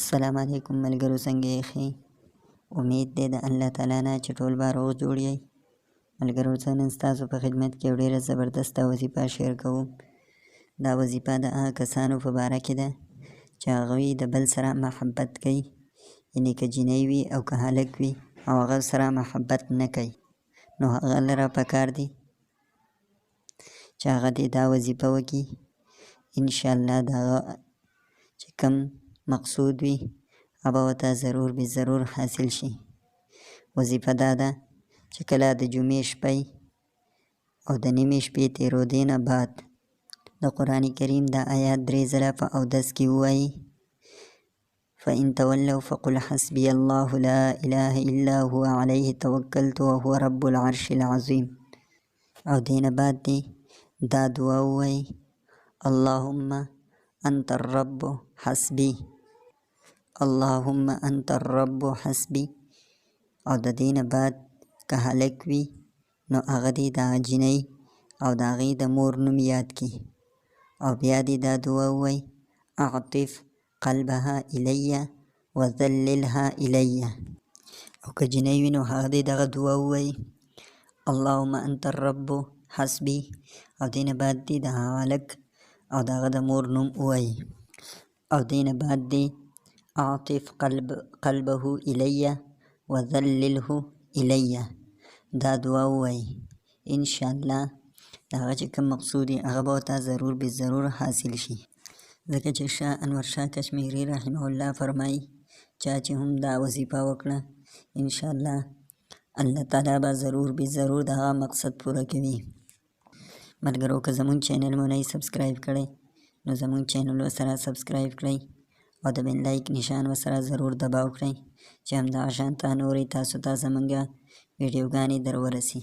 السلام علیکم ملګرو، څنګه یې ښې؟ امید دی د الله تعالی نه چې ټول به روغ جوړ یئ. ملګرو، زه نن ستاسو په خدمت کې یو ډېره زبردسته وظیفه شیر کوم. دا وظیفه د هغه کسانو په باره کې ده چې هغوی د بل سره محبت کوي، یعنې که جینۍ وي او که هلک وي او هغه سره محبت نه کوي، نو هغه لره پکار دي چې هغه دې دا وظیفه وکړي. انشاءالله د هغه چې کوم مقصود وي هغه به ورته ضرور به ضرور حاصل شي. وظیفه دا ده چې کله د جمعې شپه او د نیمې شپې تېرودې نه بعد د قرآن کریم دا آیات 3 ځله په اودس کې ووایي: فإن تولوا فقل حسبي الله لا إله إلا هو عليه توکلت وهو رب العرش العظیم. او دې نه بعد دې دا دعا ووایي: اللهم انت الرب حسبي، اللهم انت الرب حسبي. او د دې نه بعد که هلک وي نو هغه دې د هغه جینۍ او د هغې د مور نوم یاد کړي او بیا دې دا دعا ووایي: اعطف قلبها الیه وذللها الیه. او که جینۍ وي نو هغه دې دغه دعا ووایي: اللهم انت الرب حسبي. او دې نه بعد دې د هغه هلک او د هغه د مور نوم ووایي. او دې نه بعد دې اعطف قلبه الیه وذلله الیه دا دعا ووایي. انشاءالله د هغه چې کوم مقصود وي هغه به ورته ضرور به ضرور حاصل شي. ځکه چې شاه انور شاه کشمیري رحمه الله فرمایي: چا چې هم دا وظیفه وکړه انشاءالله الله تعالی به ضرور به ضرور د هغه مقصد پوره کوي. ملګرو، که زمونږ چینل مو نه یې سبسکرایب کړی نو زمونږ چینل ورسره سبسکرایب کړئ او د بیل لایک نشان ورسره ضرور دباو کړئ چې همدغه شانته نورې تاسو ته زمونږ ویډیوګانې در ورسي.